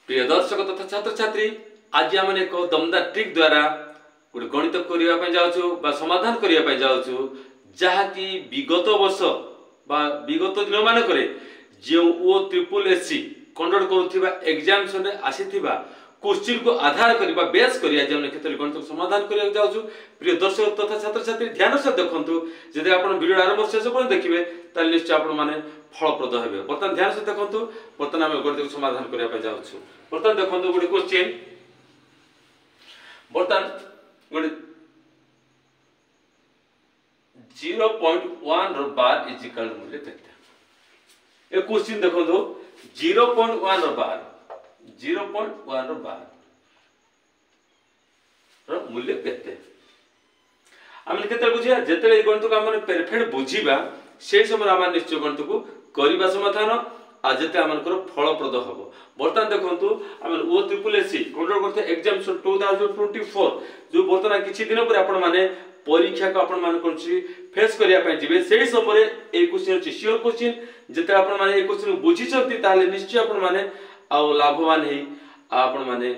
प्रिय दर्शक तथा छात्र छात्री आज आम एक दमदार ट्रिक द्वारा गोटे गणित करने जाऊँ समाधान करने जाऊँ जहाँकि विगत वर्ष विगत दिन मानक जो ओ ट्रिपल एससी कंडक्ट करुवा एग्जामिनेशन आसी क्वेश्चन को आधार करने बेस कर क्षेत्र में गणित समाधान करने जाऊँ। प्रिय दर्शक तथा छात्र छात्री ध्यान से देखूँ जब आप वीडियो आरंभ शेष पर्यटन देखिए ताल निश्चय आपने फलप्रद हे। बर्तमान ध्यान से देखूँ बर्तमान आम गणित समाधान करने जाऊँ। बर्तमान देखो गोटे क्वेश्चन बर्तमान गोटे 0.1 बार इज इक्वल मूल्य केते। ए क्वेश्चन देखो 0.1 बार 0.1 बार रो मूल्य केते। आम केते बुझिया जेते गणित को आम परफेक्ट बुझीबा से समय आम निश्चय गणित को करबा समाधान आज जेते आमनकर फलप्रद हबो। बर्तमान देखंतु आम ओ ट्रिपल एससी कंडक्ट करते एग्जामिनेशन 2024 जो बर्तमान किछि दिन पर आपण माने परीक्षा को आपण मान कोनछि फेस करिया पय जिवे सेही समय ए क्वेश्चन अछि श्योर क्वेश्चन जेते आपण माने ए क्वेश्चन बुझी छथि ताले निश्चय आपण माने आ लाभवान हे आपण माने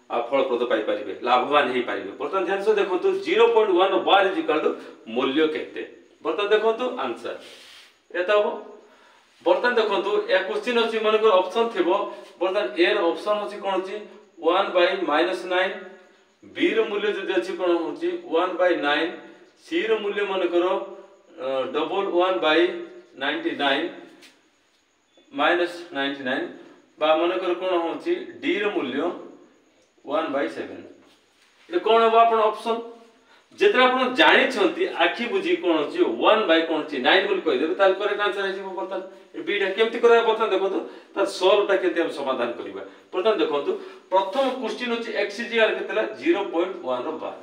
फलप्रद पाई परिबे लाभवान हे परिबे। बर्तमान ध्यान से देखंतु 0.1 बार इज इक्वल टू मूल्य केते। बर्तमान देखंतु आंसर एता हो। बर्तमान देखंतु ए क्वेश्चन अछि मनकर ऑप्शन थिबो बर्तमान ए र ऑप्शन अछि कोन अछि 1/-9 बी रो मूल्य जदि अछि कोन होछि 1/9 सी रो मूल्य मनकर 1/99 -99 बा मनकर कोन होछि डी रो मूल्य 1/7। ए कोन हो आपण ऑप्शन जेतरा आपण जानि छंती आखि बुझी कोन होछि 1 कोन होछि 9 बोल कहि देबे ताल करेक्ट आंसर है जिवो। बर्तमान बीटा केमति करबा बर्तमान देखो तार सॉल्व ता केते हम समाधान करबा। बर्तमान देखो प्रथम क्वेश्चन होछि x इक्वल केतेला 0.1 बार।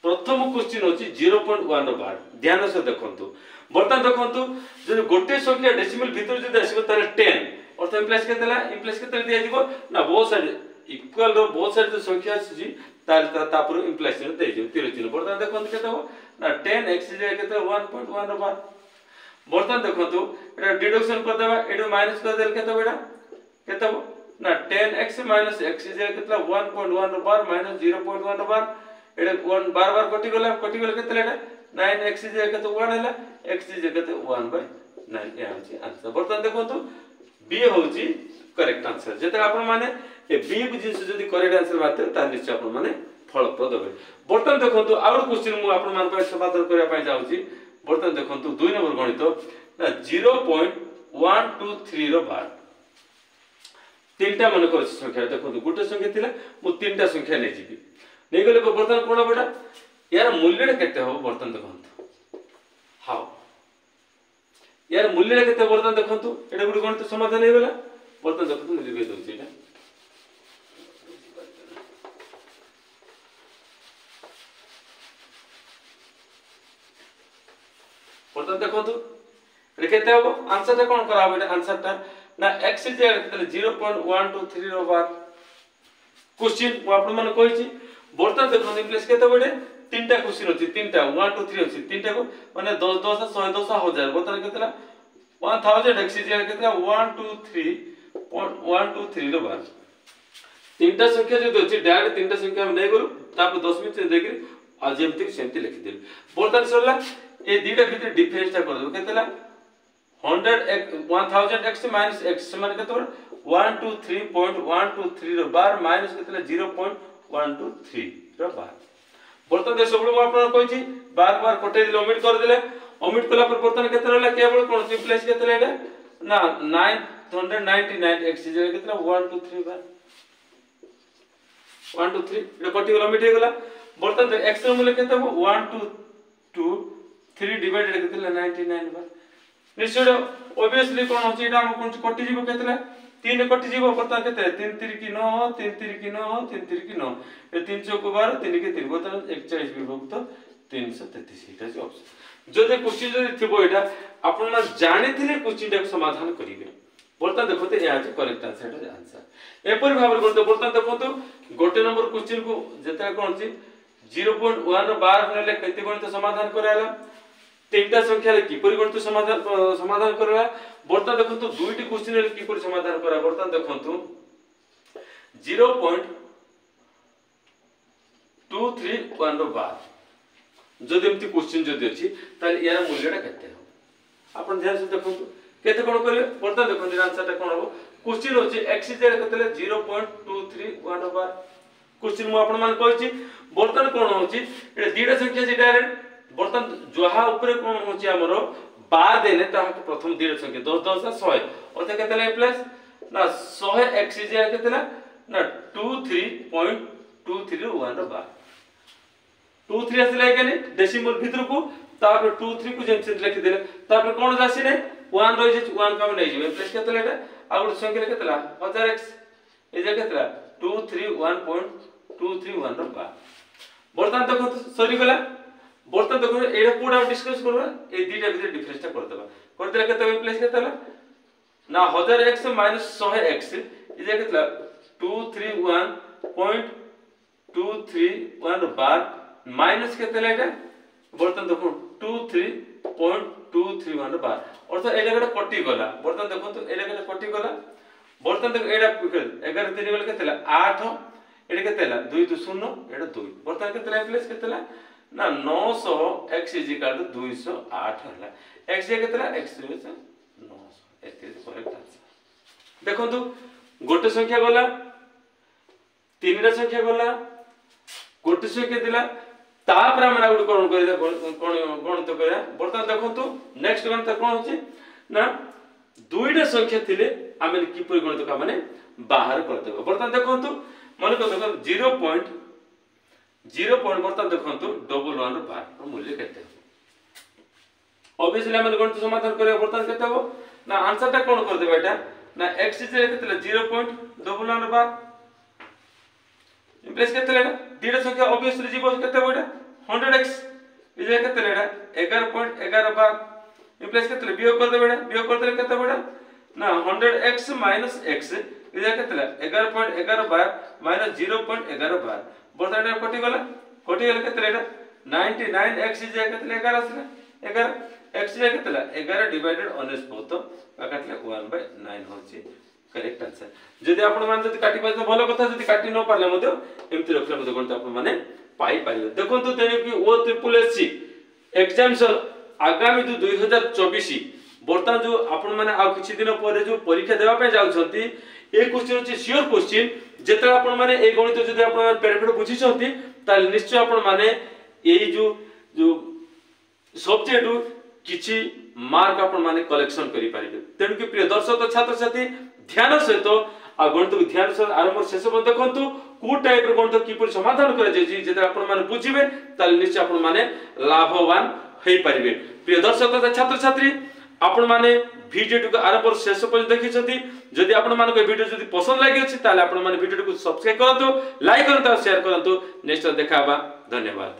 प्रथम क्वेश्चन होछि 0.1 बार। ध्यान से देखंतु बर्तमान देखंतु जदि गोटे संख्या डेसिमल भीतर जदि आसीबो तार 10 अर्थ इंप्लाइज केतेला इंप्लाइज केतेला दिया जिवो ना बोथ साइड इक्वल रो बोथ साइड जो संख्या अछि तार तापर इंप्लाइज दे जिवो तीर चिन्ह। बर्तमान देखंतु केते हो ना 10x केते 1.1 बार। बर्तमान देखंतु एटा डिडक्शन कर देबा एडो माइनस कर देल केते बेटा केते हो ना 10x - x केते 1.1 बार माइनस 0.1 बार एडे 1 बार बार कटि गेला केते एटा 9x केते 1 हैला x केते 1/9 ए होची आंसर। बर्तमान देखंतु बी होची करेक्ट आंसर। जेते आपण माने ए बी जिंस जदी करेक्ट आंसर बाते ता निश्चय आपण माने फलप्रद होबे। बर्तमान देखंतु आउर क्वेश्चन मु आपण मान पे समाधान करिया पय जाउची। बर्तमान देखंतु 2 नंबर गणित ना 0.123 रो बार तीनटा मन कर संख्या देखंतु गुटे संख्या थिला मु तीनटा संख्या नै जिबी नै गले बर्तमान कोन बेटा यार मूल्य केते हो। बर्तमान देखंतु हाउ यार मूल्य केते बर्तमान देखंतु एटा गुटे गणित समाधान हे गेला। बर्तमान देखंतु मूल्य के दोछि एटा बर्तमान देखंतु एटा केते हो आंसर ता कोन कराबो एटा आंसर ता ना x इज 0.123 रो बार क्वेश्चन मु आपन मन कहिछि। बर्तमान देखंतु इंप्लाइज केते बडे तीनटा क्वेश्चन अछि तीनटा 1 2 3 अछि तीनटा को माने 10 10 110 1000 बर्तमान केतेला 1000 x इज केतेला 123 रो बार तीनटा संख्या जो अछि डायरेक्ट तीनटा संख्या हम नै करू तापर 10 मिनिट देकरी आ जेमति सेमति लिखि देब। बर्तमान सरला ए दीटा भीतर डिफरेंस ता कर दो केतेला 1000x - x माने केते 123.123 रो बार माइनस केतेला 0.123 रो बार। बर्तमान दे सबलो आपण कहि बार बार कटे दिले ओमिट कर दिले ओमिट कला पर बर्तमान केते रहला केवल कोन सिंप्लेस केते एटा ना 999x केतेला 123 बार 123 एटा कटि गेला ओमिट हे गेला। बर्तमान x रो मूल्य केते 123 डिवाइडेड केतेला 99 बार निश्चय ऑब्वियसली कोन होची एटा हम कोन कटि जीवो केतेला 3 कटि जीवो बर्तमान केते 3 3 की 9 3 3 की 9 3 3 की 9 ए 3 चौक 12 3 के 3 बर्तमान 41 विभक्त 333 एटा जे ऑप्शन जदि क्वेश्चन जदि थिबो एटा आपण ना जानिथिले क्वेश्चन टा समाधान करिवे। बर्तमान देखते ए आज करेक्ट आंसर एटा आंसर एपर भाबर करते। बर्तमान देखंतु गोटे नंबर क्वेश्चन को जेता कोन छी 0.1 बार नेले केते गणित समाधान कराला तीनटा संख्या किपरि गणित समाधान करबा। बर्तमान देखंतु दुईटी क्वेश्चन किपरि समाधान करा। बर्तमान देखंतु 0.231 रो बार जदि एमती क्वेश्चन जदि अछि ताले यार मूल्यटा केते हो आपण ध्यान से देखंतु केते कोन करिवे बर्तन देखंतु आंसरटा कोन हो क्वेश्चन होछि x इज केते 0.231 बार क्वेश्चन मु आपण मान कहछि बर्तन कोन होछि ए दीटा संख्या छै डायरेक्ट बर्तन जोहा ऊपर कोन होछि हमरो बार देने ता प्रथम दीटा संख्या 10 10 100 और ते केते प्लस ना 100 x इज केते ना 23.231 बार 23 आसले केने डेसिमल भीतर को तापर 23 को जेम से लिखि देले तापर कोन जासी ने 1 रहि जे 1 का नै जेबे प्लस केते लेटा आ गुड संख्या केतेला 1000x ए जे केतेला 231.231 बार बर्तन देखो सरी गला बर्तन देखो एडा कोडा डिस्कस करबा ए दीटा भीतर डिफरेंसटा कर देबा कर देला केते प्लस केतेला ना 1000x माइनस 100x ए जे केतेला 231.231 बार माइनस केतेला एटा बर्तन देखो 23.231 बार अर्थ एटा गटा कटि गला बर्तन देखो तो एटा गटा कटि गला बर्तन देखो एटा 11 3 गला केतेला 8 एटा केतेला 2 2 0 एटा 2 बर्तन केतेला प्लस केतेला ना 900 x = 208 हला x केतेला x 900 एते करेक्ट आंसर देखो तो गोटे संख्या गला तीनटा संख्या गला गोटे संख्या दिला तापर हम गुड कोन करिदा कोन गणित करिया बर्तन देखंतु नेक्स्ट गणित कोन होची ना दुईटा संख्या थिले आमे किपरि गणित का माने बाहर कर देबो बर्तन देखंतु मन को देखो 0 बर्तन देखंतु 11 बार मूल्य केते ऑब्वियसली हम गणित समाधान करिया बर्तन केते हो ना आंसर ता कोन कर देबा एटा ना x केते 0.11 बार प्लस केते लेडा दीटा संख्या ऑब्वियसली जीवो केते होडा 100x इजे केते लेडा 11.11 बार प्लस केते बियोग कर देबेडा बियोग कर देले केते होडा ना 100x माइनस x इजे केते 11.11 बार माइनस 0.11 बार बर्तन कटि गला केते लेडा 99x इजे केते 11 आसला 11 x इजे केते 11 डिवाइडेड 19 तो काटले 1/9 होची करेक्ट आंसर जदि आपण मान जदि काटि पाइ तो भलो कथा जदि काटि न पारले मते एमति रखले मते गणित आपण माने पाई पाइबे देखंतु तेने कि ओ ट्रिपल एससी एग्जामिनेशन आगामी 2024 बर्तन जो आपण माने आ किछि दिन परे जो परीक्षा देबा पे जाउ छथि ए क्वेश्चन अछि श्योर क्वेश्चन जेते आपण माने ए गणित जदि आपण पेरेफेट बुझि छथि त निश्चय आपण माने एई जो सब्जेक्ट किछि मार्क आपण माने कलेक्शन करि पारिबे तेनु कि प्रिय दर्शक छात्र छात्री ध्यान सहित आ गणित को ध्यान सहित आरंभ शेष पर देखंतु को टाइप रो गणित किपर समाधान करे जे जेते आपण माने बुझिबे ताल निश्चय आपण माने लाभवान होई परिबे प्रिय दर्शक तथा छात्र छात्री आपण माने वीडियो को आरंभ शेष पर देखि छथि जदि आपण माने को वीडियो जदि पसंद लागि अछि ताले आपण माने वीडियो को सब्सक्राइब करंतु लाइक करंतु शेयर करंतु नेक्स्ट देखाबा धन्यवाद।